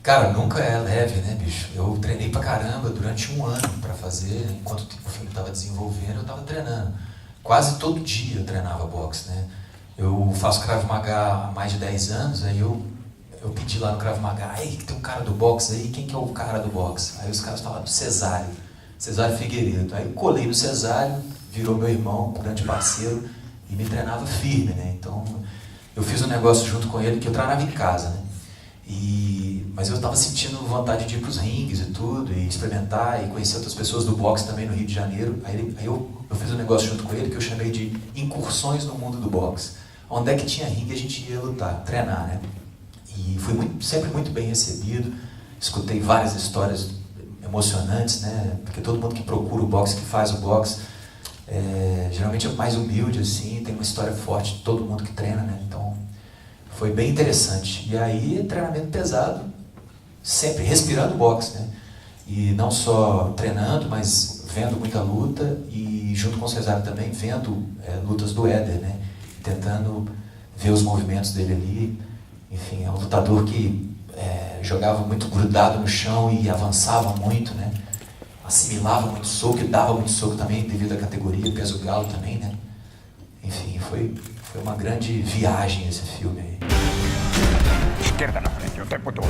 Cara, nunca é leve, né, bicho? Eu treinei pra caramba durante um ano pra fazer, enquanto o filme tava desenvolvendo, eu tava treinando. Quase todo dia eu treinava boxe, né? Eu faço Krav Maga há mais de 10 anos, aí eu pedi lá no Krav Maga, ei, tem um cara do boxe aí, quem que é o cara do boxe? Aí os caras falaram, Cesário Figueiredo. Aí eu colei no Cesário, virou meu irmão, grande parceiro, e me treinava firme, né? Então, eu fiz um negócio junto com ele que eu treinava em casa, né? Mas eu estava sentindo vontade de ir para os ringues e tudo, e experimentar, e conhecer outras pessoas do boxe também no Rio de Janeiro. Aí eu fiz um negócio junto com ele que eu chamei de incursões no mundo do boxe. Onde é que tinha ringue a gente ia lutar, treinar, né? E fui sempre muito bem recebido, escutei várias histórias emocionantes, né? Porque todo mundo que procura o boxe, que faz o boxe, geralmente é mais humilde, assim, tem uma história forte de todo mundo que treina, né? Então, foi bem interessante. E aí, treinamento pesado, sempre respirando boxe, né? E não só treinando, mas vendo muita luta e junto com o Cesário também vendo lutas do Éder, né? Tentando ver os movimentos dele ali. Enfim, é um lutador que jogava muito grudado no chão e avançava muito, né? Assimilava muito soco e dava muito soco também devido à categoria, peso galo também, né? Enfim, foi uma grande viagem esse filme aí. Esquerda na frente, o tempo todo.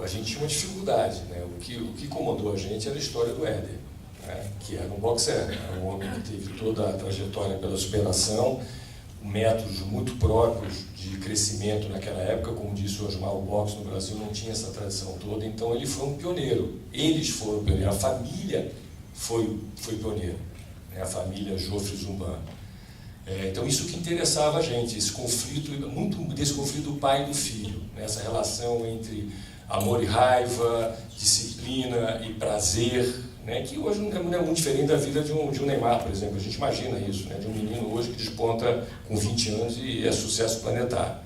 A gente tinha uma dificuldade, né? O que incomodou a gente era a história do Éder, né? Que era um boxer, era um homem que teve toda a trajetória pela superação, métodos muito próprios de crescimento naquela época, como disse o Osmar, o boxe no Brasil não tinha essa tradição toda, então ele foi um pioneiro. Eles foram pioneiros, a família foi pioneira, né? A família Joffre Zumban. Então isso que interessava a gente, esse conflito, muito desse conflito do pai e do filho, né? Essa relação entre amor e raiva, disciplina e prazer, né? Que hoje não é muito diferente da vida de um Neymar, por exemplo. A gente imagina isso, né? De um menino hoje que desponta com 20 anos e é sucesso planetário.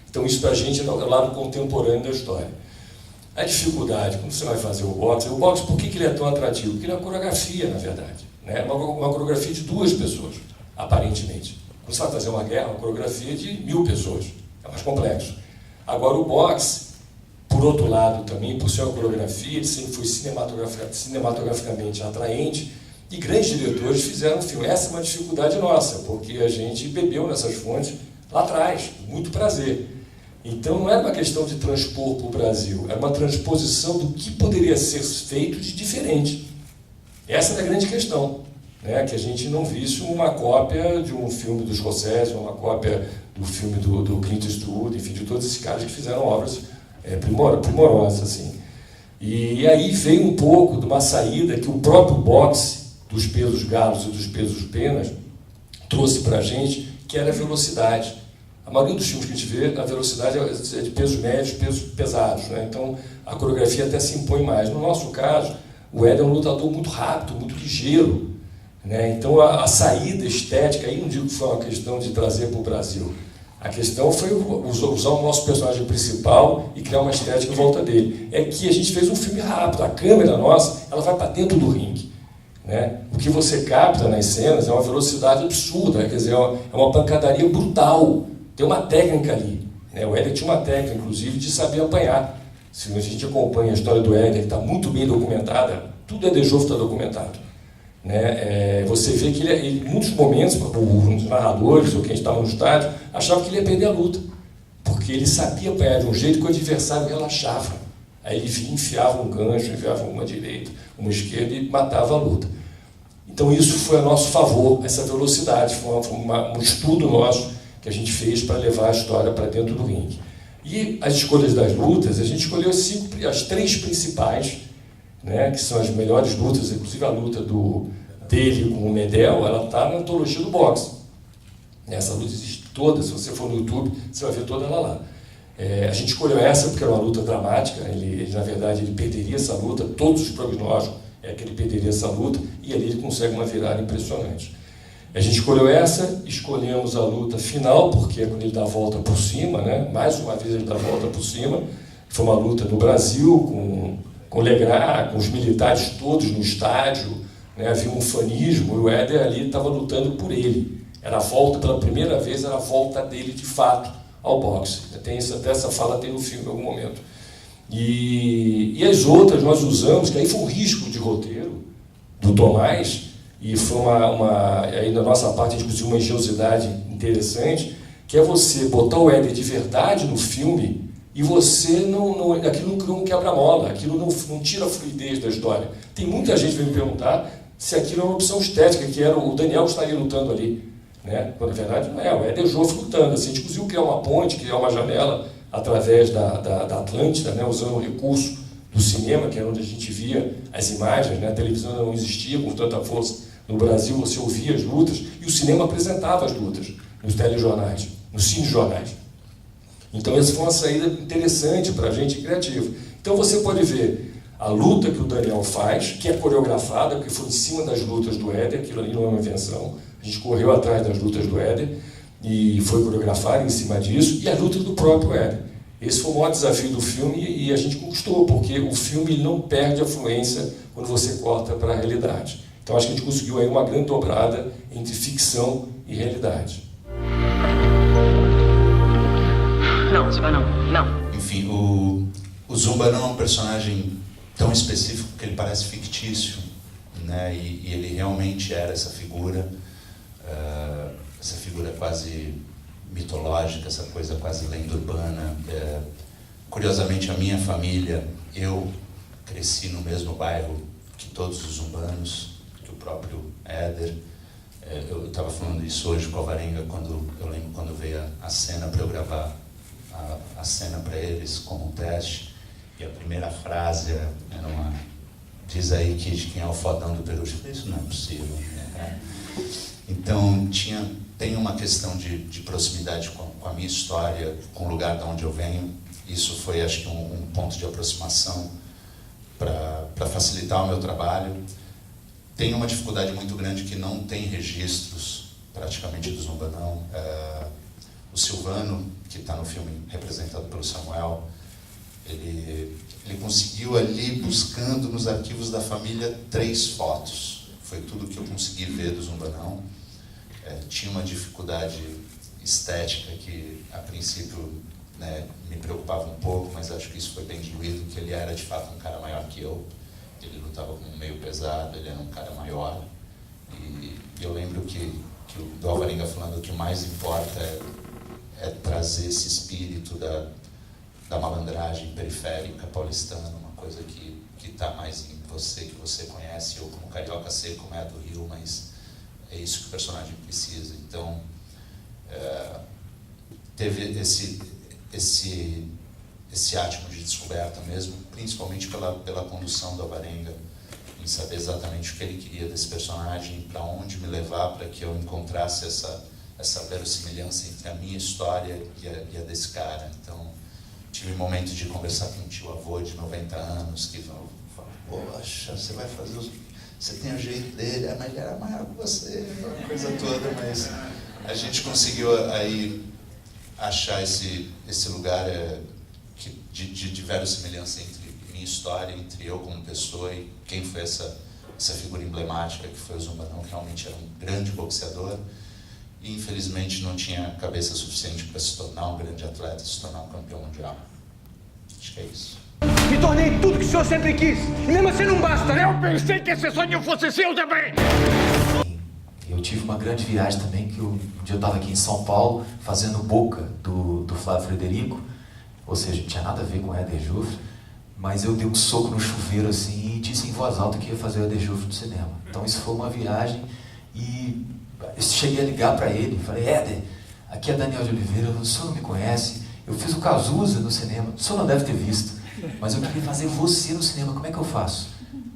Então isso para a gente é o lado contemporâneo da história. A dificuldade, quando você vai fazer o boxe, por que ele é tão atrativo? Porque ele é uma coreografia, na verdade, né? Uma coreografia de 2 pessoas. Aparentemente. Quando você vai fazer uma guerra, uma coreografia de 1000 pessoas. É mais complexo. Agora, o boxe, por outro lado também, por ser uma coreografia, ele sempre foi cinematograficamente atraente e grandes diretores fizeram um filme. Essa é uma dificuldade nossa, porque a gente bebeu nessas fontes lá atrás, muito prazer. Então, não era uma questão de transpor para o Brasil, era uma transposição do que poderia ser feito de diferente. Essa era a grande questão. Né, que a gente não visse uma cópia de um filme do Scorsese, uma cópia do filme do Clint Eastwood, enfim, de todos esses caras que fizeram obras primorosas, assim. E aí veio um pouco de uma saída que o próprio boxe dos pesos galos e dos pesos penas trouxe para a gente, que era a velocidade. A maioria dos filmes que a gente vê, a velocidade é de pesos médios, pesos pesados, né? Então a coreografia até se impõe mais. No nosso caso, o Éder é um lutador muito rápido, muito ligeiro, né? Então a saída estética, aí não digo que foi uma questão de trazer para o Brasil, a questão foi usar o nosso personagem principal e criar uma estética em volta dele. É que a gente fez um filme rápido, a câmera nossa, ela vai para dentro do ringue, né? O que você capta nas cenas é uma velocidade absurda, quer dizer, é uma pancadaria brutal, tem uma técnica ali, né? O Éder tinha uma técnica, inclusive, de saber apanhar. Se a gente acompanha a história do Éder, que está muito bem documentada, tudo Éder Joffre está documentado. Né? Você vê que ele, em muitos momentos, os narradores ou quem estava no estádio achava que ele ia perder a luta, porque ele sabia apanhar de um jeito que o adversário relaxava. Aí ele vinha, enfiava um gancho, enfiava uma direita, uma esquerda e matava a luta. Então isso foi a nosso favor, essa velocidade, foi um estudo nosso que a gente fez para levar a história para dentro do ringue. E as escolhas das lutas, a gente escolheu as 3 principais, né, que são as melhores lutas, inclusive a luta dele com o Medel, ela está na antologia do boxe. Essa luta existe toda, se você for no YouTube, você vai ver toda ela lá. A gente escolheu essa porque era uma luta dramática, na verdade, ele perderia essa luta, todos os prognósticos que ele perderia essa luta, e ali ele consegue uma virada impressionante. A gente escolheu essa, escolhemos a luta final, porque é quando ele dá a volta por cima, né? Mais uma vez ele dá a volta por cima. Foi uma luta no Brasil, com o Legras, com os militares todos no estádio, né? Havia um fanismo, e o Éder ali estava lutando por ele. Era a volta, pela primeira vez, era a volta dele de fato ao boxe. Até essa fala tem no filme em algum momento. E as outras nós usamos, que aí foi um risco de roteiro do Tomás, e foi aí na nossa parte a gente conseguiu uma engenhosidade interessante, que é você botar o Éder de verdade no filme e você aquilo não criou um quebra-mola, aquilo não tira a fluidez da história. Tem muita gente que vem me perguntar se aquilo é uma opção estética, que era o Daniel que estaria lutando ali, né? Quando na verdade não é, o Éder Joffre lutando. Assim, a gente conseguiu criar uma ponte, criar uma janela através da Atlântida, né? Usando o recurso do cinema, que era onde a gente via as imagens, né? A televisão não existia com tanta força no Brasil, você ouvia as lutas, e o cinema apresentava as lutas nos telejornais, nos cinejornais. Então essa foi uma saída interessante para a gente, criativa. Então você pode ver a luta que o Daniel faz, que é coreografada, porque foi em cima das lutas do Éder, aquilo ali não é uma invenção, a gente correu atrás das lutas do Éder, e foi coreografada em cima disso, e a luta do próprio Éder. Esse foi o maior desafio do filme, e a gente conquistou, porque o filme não perde a fluência quando você corta para a realidade. Então acho que a gente conseguiu aí uma grande dobrada entre ficção e realidade. Não, Zumba não. Enfim, o Zumba não é um personagem tão específico que ele parece fictício, né? E ele realmente era essa figura quase mitológica, essa coisa quase lenda urbana. Curiosamente, a minha família, eu cresci no mesmo bairro que todos os zumbanos, que o próprio Éder. Eu estava falando isso hoje com a Alvarenga, eu lembro quando veio a cena para eu gravar a cena para eles como um teste, e a primeira frase era uma: diz aí que de quem é o fodão do Peru. Eu falei, isso não é possível, né? Então tem uma questão de proximidade com a minha história, com o lugar de onde eu venho. Isso foi, acho que, um ponto de aproximação para facilitar o meu trabalho. Tem uma dificuldade muito grande que não tem registros praticamente do Zumba, não. O Silvano, que está no filme representado pelo Samuel, ele conseguiu ali, buscando nos arquivos da família, 3 fotos. Foi tudo que eu consegui ver do Zumbanão. Tinha uma dificuldade estética que, a princípio, né, me preocupava um pouco, mas acho que isso foi bem diluído, que ele era, de fato, um cara maior que eu. Ele lutava com um meio pesado, ele era um cara maior. E eu lembro que o Alvarenga falando que o mais importa é trazer esse espírito da malandragem periférica paulistana, uma coisa que está mais em você, que você conhece. Eu, como carioca, sei como é a do Rio, mas é isso que o personagem precisa. Então, teve esse átimo de descoberta mesmo, principalmente pela condução do Alvarenga, em saber exatamente o que ele queria desse personagem, para onde me levar, para que eu encontrasse essa verossimilhança entre a minha história e a desse cara. Então, tive um momento de conversar com um tio-avô de 90 anos, que falou, poxa, você vai fazer você tem o jeito dele, mas ele era maior que você, uma coisa toda, mas a gente conseguiu aí achar esse lugar de verossimilhança entre minha história, entre eu como pessoa e quem foi essa figura emblemática que foi o Zumbanão, que realmente era um grande boxeador e infelizmente não tinha cabeça suficiente para se tornar um grande atleta, se tornar um campeão mundial. Acho que é isso. Me tornei tudo que o senhor sempre quis. E mesmo assim não basta, né? Eu pensei que esse sonho fosse seu também. Eu tive uma grande viagem também, que um dia eu estava aqui em São Paulo, fazendo Boca, do Flávio Frederico, ou seja, não tinha nada a ver com o Éder Joffre, mas eu dei um soco no chuveiro assim e disse em voz alta que ia fazer o Éder Joffre no cinema. Então isso foi uma viagem e eu cheguei a ligar para ele, falei, Éder, aqui é Daniel de Oliveira, o senhor não me conhece, eu fiz o Cazuza no cinema, o senhor não deve ter visto, mas eu queria fazer você no cinema, como é que eu faço?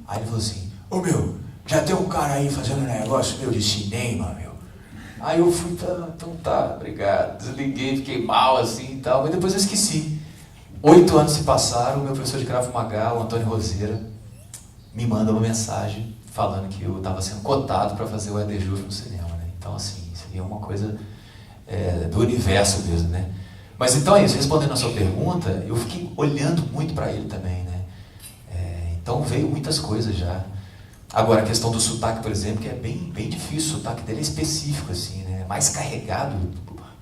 Aí ele falou assim, meu, já tem um cara aí fazendo um negócio meu de cinema, meu. Aí eu fui, então tá, obrigado, desliguei, fiquei mal assim e tal, mas depois eu esqueci. 8 anos se passaram, o meu professor de Krav Maga, o Antônio Roseira, me manda uma mensagem falando que eu estava sendo cotado para fazer o Éder Joffre no cinema, né? Então assim, seria uma coisa do universo mesmo, né? Mas então é isso, respondendo a sua pergunta, eu fiquei olhando muito para ele também, né? Então veio muitas coisas já. Agora a questão do sotaque, por exemplo, que é bem difícil, o sotaque dele é específico, assim, né? Mais carregado,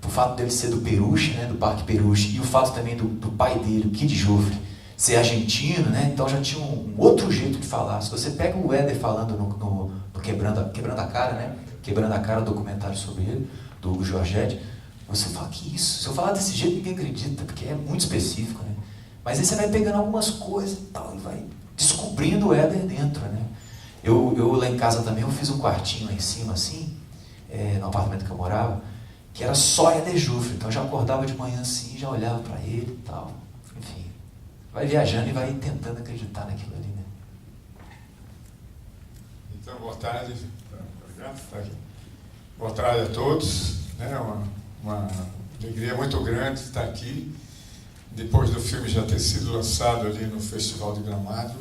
o fato dele ser do Peruche, né, do Parque Peruche, e o fato também do pai dele, o Kid Joffre, ser argentino, né, então já tinha um outro jeito de falar. Se você pega o Éder falando no Quebrando a Cara, né, Quebrando a Cara, documentário sobre ele, do Hugo Giorgetti, você fala, que isso? Se eu falar desse jeito, ninguém acredita, porque é muito específico, né? Mas aí você vai pegando algumas coisas e tal, e vai descobrindo o Éder dentro, né? Eu lá em casa também, eu fiz um quartinho lá em cima, assim, no apartamento que eu morava, que era só Éder Joffre. Então eu já acordava de manhã assim, já olhava para ele e tal. Enfim, vai viajando e vai tentando acreditar naquilo ali, né? Então, boa tarde. Boa tarde a todos. É uma alegria muito grande estar aqui, depois do filme já ter sido lançado ali no Festival de Gramado.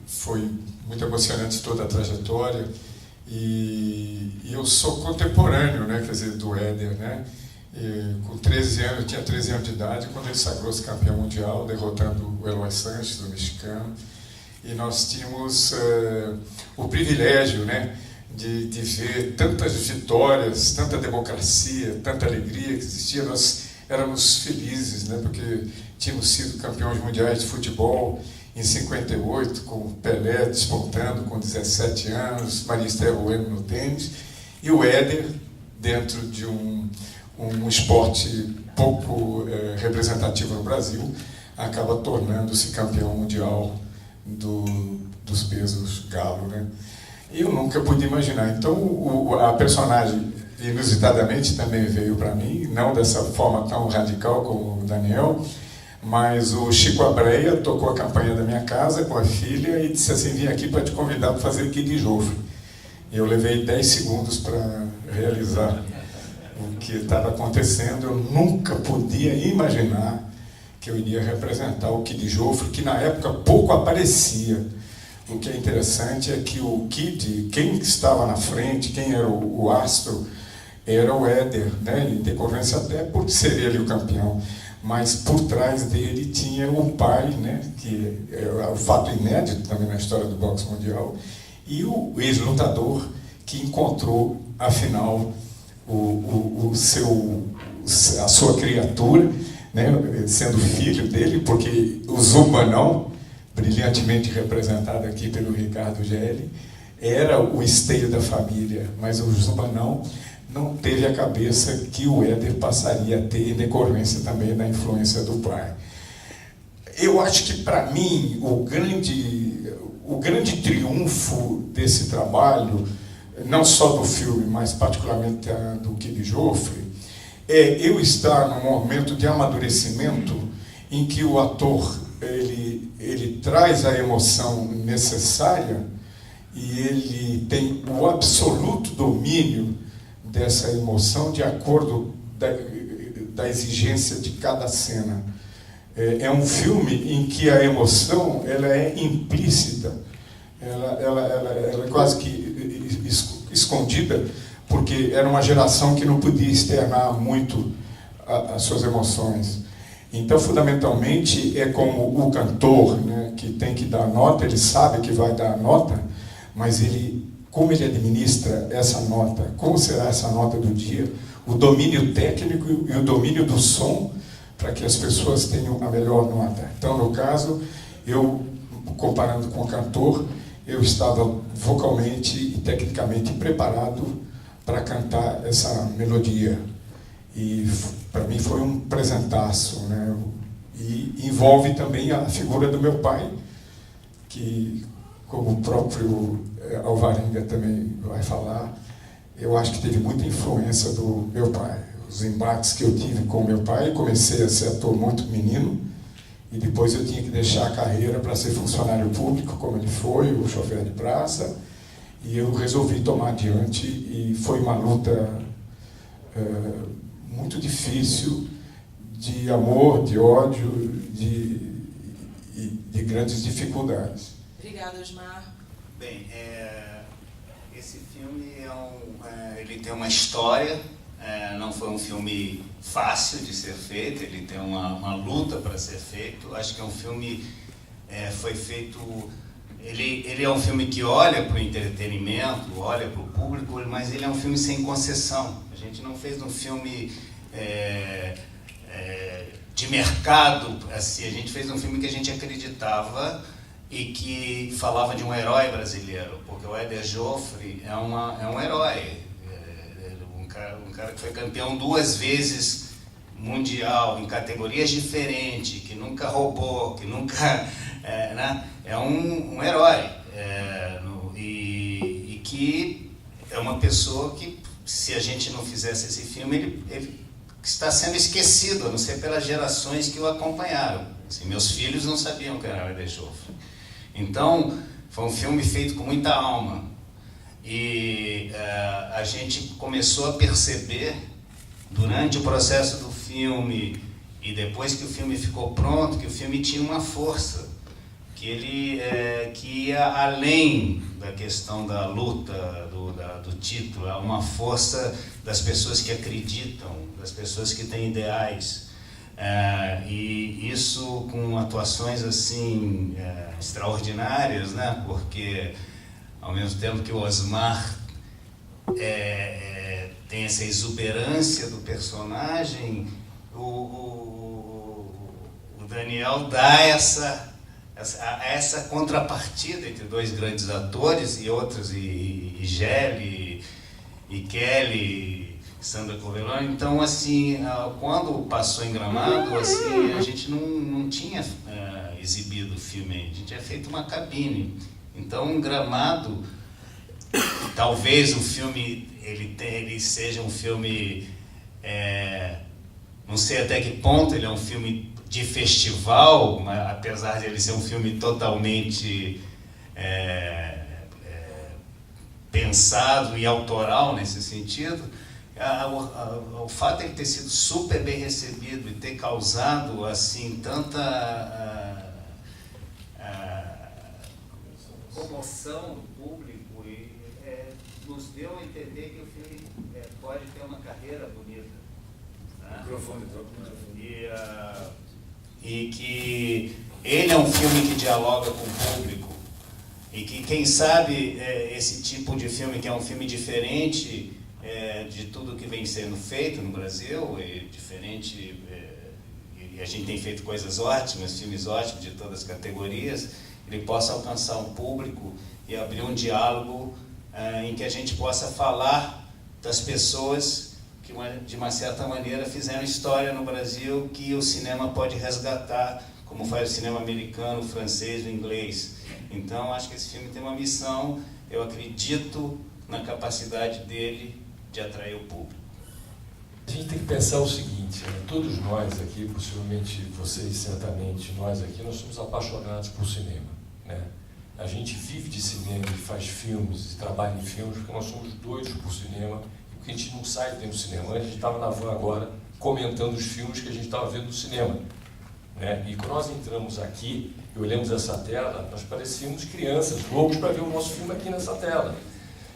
Foi muito emocionante toda a trajetória. E eu sou contemporâneo, né, quer dizer, do Éder, né? E com 13 anos, eu tinha 13 anos de idade, quando ele sagrou-se campeão mundial, derrotando o Eloy Sanches, o mexicano. E nós tínhamos o privilégio, né, de ver tantas vitórias, tanta democracia, tanta alegria que existia. Nós éramos felizes, né, porque tínhamos sido campeões mundiais de futebol em 58, com o Pelé despontando com 17 anos, Maria Esther Bueno no tênis, e o Éder dentro de um esporte pouco representativo no Brasil, acaba tornando-se campeão mundial dos pesos galo, né? Eu nunca pude imaginar. Então, a personagem, inusitadamente, também veio para mim, não dessa forma tão radical como o Daniel, mas o Chico Abreia tocou a campanha da minha casa com a filha e disse assim, vim aqui para te convidar para fazer Kid Joffre. E eu levei 10 segundos para realizar o que estava acontecendo. Eu nunca podia imaginar que eu iria representar o Kid Joffre, que na época pouco aparecia. O que é interessante é que o Kid, quem estava na frente, quem era o astro, era o Éder, né? Em decorrência até por ser ele o campeão. Mas por trás dele tinha o pai, né? Que é o fato inédito também na história do boxe mundial, e o ex-lutador que encontrou, afinal, a sua criatura, né, sendo filho dele, porque o Zumbanão, brilhantemente representado aqui pelo Ricardo Gelli, era o esteio da família, mas o Zumbanão não teve a cabeça que o Éder passaria a ter em decorrência também da influência do pai. Eu acho que, para mim, o grande triunfo desse trabalho, não só do filme, mas particularmente do Kid Joffre, é eu estar num momento de amadurecimento em que o ator ele traz a emoção necessária e ele tem o absoluto domínio dessa emoção de acordo da exigência de cada cena. É um filme em que a emoção ela é implícita, ela é quase que escondida, porque era uma geração que não podia externar muito as suas emoções. Então, fundamentalmente, é como o cantor, né, que tem que dar nota, ele sabe que vai dar nota, mas como ele administra essa nota, como será essa nota do dia, o domínio técnico e o domínio do som, para que as pessoas tenham a melhor nota. Então, no caso, eu, comparando com o cantor, eu estava vocalmente e tecnicamente preparado para cantar essa melodia. E para mim foi um presentaço, né? E envolve também a figura do meu pai, que, como o próprio Alvarenga também vai falar, eu acho que teve muita influência do meu pai. Os embates que eu tive com meu pai, comecei a ser ator muito menino, e depois eu tinha que deixar a carreira para ser funcionário público, como ele foi, o chofer de praça, e eu resolvi tomar adiante, e foi uma luta muito difícil, de amor, de ódio, de grandes dificuldades. Obrigada, Osmar. Bem, esse filme ele tem uma história, não foi um filme fácil de ser feito, ele tem uma luta para ser feito. Acho que é um filme foi feito ele é um filme que olha para o entretenimento, olha para o público, mas ele é um filme sem concessão. A gente não fez um filme de mercado, assim, a gente fez um filme que a gente acreditava e que falava de um herói brasileiro, porque o Éder Joffre é um herói, um cara que foi campeão 2 vezes mundial, em categorias diferentes, que nunca roubou, que nunca... né? É um herói, e que é uma pessoa que, se a gente não fizesse esse filme, ele está sendo esquecido, a não ser pelas gerações que o acompanharam. Assim, meus filhos não sabiam quem era o Éder Joffre. Então, foi um filme feito com muita alma. E a gente começou a perceber, durante o processo do filme, e depois que o filme ficou pronto, que o filme tinha uma força, que ele que ia além da questão da luta, do título, é uma força das pessoas que acreditam, das pessoas que têm ideais. E isso com atuações assim extraordinárias, né? Porque ao mesmo tempo que o Osmar tem essa exuberância do personagem, o Daniel dá essa contrapartida entre 2 grandes atores e outros, e Gelli, e Kelly, Sandra Covelone. Então, assim, quando passou em Gramado, assim, a gente não tinha exibido o filme, a gente tinha feito uma cabine. Então, em Gramado, talvez o filme ele seja um filme, não sei até que ponto ele é um filme de festival, mas, apesar de ele ser um filme totalmente pensado e autoral nesse sentido, o fato de ele ter sido super bem recebido e ter causado assim tanta comoção do público nos deu a entender que o filme pode ter uma carreira bonita. Né? E que ele é um filme que dialoga com o público, e que, quem sabe, esse tipo de filme, que é um filme diferente de tudo que vem sendo feito no Brasil, e diferente, e a gente tem feito coisas ótimas, filmes ótimos de todas as categorias, ele possa alcançar um público e abrir um diálogo em que a gente possa falar das pessoas que, de uma certa maneira, fizeram história no Brasil, que o cinema pode resgatar, como faz o cinema americano, o francês, o inglês. Então, acho que esse filme tem uma missão, eu acredito na capacidade dele de atrair o público. A gente tem que pensar o seguinte, né? Todos nós aqui, possivelmente vocês, certamente, nós aqui, nós somos apaixonados por cinema, né? A gente vive de cinema e faz filmes, e trabalha em filmes, porque nós somos doidos por cinema, e porque a gente não sai dentro do cinema. A gente estava na van agora comentando os filmes que a gente estava vendo no cinema, né? E quando nós entramos aqui e olhamos essa tela, nós parecíamos crianças, loucos para ver o nosso filme aqui nessa tela.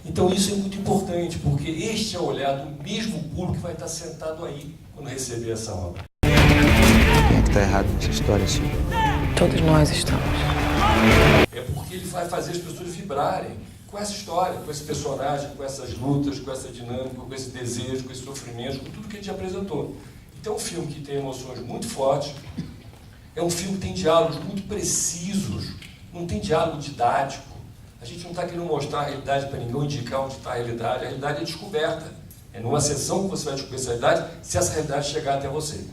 Então isso é muito importante, porque este é o olhar do mesmo público que vai estar sentado aí quando receber essa obra. Quem é que está errado nessa história, Silvio? Todos nós estamos. É porque ele vai fazer as pessoas vibrarem com essa história, com esse personagem, com essas lutas, com essa dinâmica, com esse desejo, com esse sofrimento, com tudo que a gente apresentou. Então é um filme que tem emoções muito fortes, é um filme que tem diálogos muito precisos, não tem diálogo didático. A gente não está querendo mostrar a realidade para ninguém, indicar onde está a realidade é descoberta. É numa sessão que você vai descobrir essa realidade, se essa realidade chegar até você.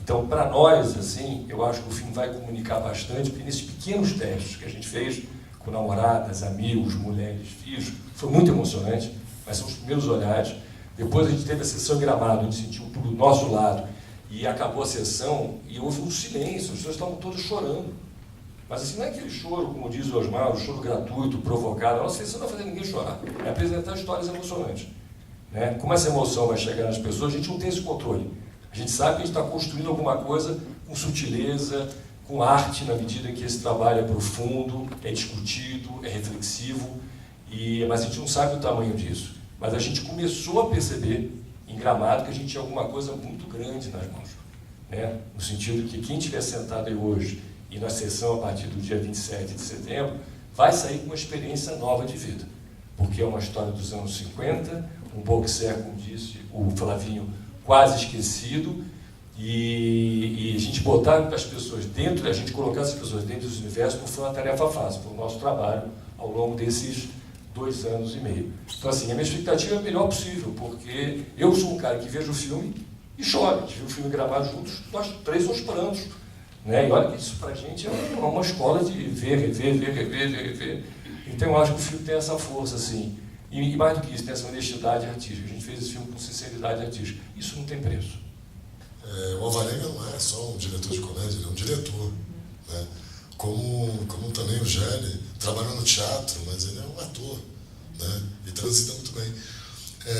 Então, para nós, assim, eu acho que o filme vai comunicar bastante, porque nesses pequenos testes que a gente fez, com namoradas, amigos, mulheres, filhos, foi muito emocionante, mas são os primeiros olhares. Depois a gente teve a sessão em Gramado, onde sentiu tudo do nosso lado, e acabou a sessão, e houve um silêncio, as pessoas estavam todas chorando. Mas assim, não é aquele choro, como diz o Osmar, o choro gratuito, provocado. A nossa sessão não vai fazer ninguém chorar, é apresentar histórias emocionantes, né? Como essa emoção vai chegar nas pessoas, a gente não tem esse controle. A gente sabe que a gente está construindo alguma coisa com sutileza, com arte, na medida em que esse trabalho é profundo, é discutido, é reflexivo, mas a gente não sabe o tamanho disso. Mas a gente começou a perceber, em Gramado, que a gente tinha alguma coisa muito grande nas mãos, né? No sentido que quem estiver sentado aí hoje, e na sessão a partir do dia 27 de setembro, vai sair com uma experiência nova de vida. Porque é uma história dos anos 50, um boxer, como disse o Flavinho, quase esquecido, e a gente botar as pessoas dentro, a gente colocar as pessoas dentro desse universo não foi uma tarefa fácil, foi o nosso trabalho ao longo desses 2 anos e meio. Então, assim, a minha expectativa é a melhor possível, porque eu sou um cara que vejo o filme e chora. A gente viu o filme gravado juntos, nós 3 aos prantos. Né? E olha que isso pra gente é uma escola de ver, rever. Então eu acho que o filme tem essa força, assim. E mais do que isso, tem essa honestidade artística. A gente fez esse filme com sinceridade artística. Isso não tem preço. O Alvarenga não é só um diretor de comédia, ele é um diretor. Né? Como também o Gelli trabalhou no teatro, mas ele é um ator. Né? E transita muito bem.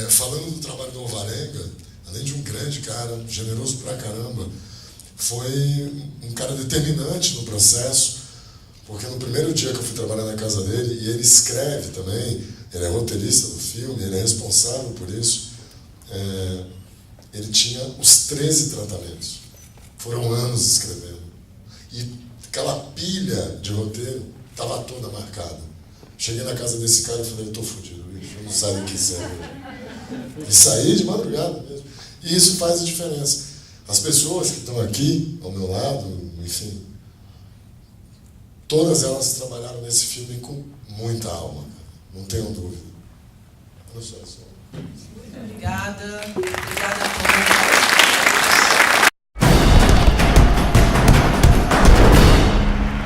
Falando do trabalho do Alvarenga, além de um grande cara, generoso pra caramba, foi um cara determinante no processo, porque no primeiro dia que eu fui trabalhar na casa dele, e ele escreve também, ele é roteirista do filme, ele é responsável por isso, ele tinha os 13 tratamentos. Foram anos escrevendo. E aquela pilha de roteiro estava toda marcada. Cheguei na casa desse cara e falei, eu estou fodido, bicho, eu não sabe o que isso é. E saí de madrugada mesmo. E isso faz a diferença. As pessoas que estão aqui, ao meu lado, enfim, todas elas trabalharam nesse filme com muita alma, não tenham dúvida. Olha só isso. Obrigada. Obrigada a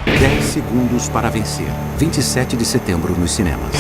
todos. 10 segundos para vencer. 27 de setembro nos cinemas.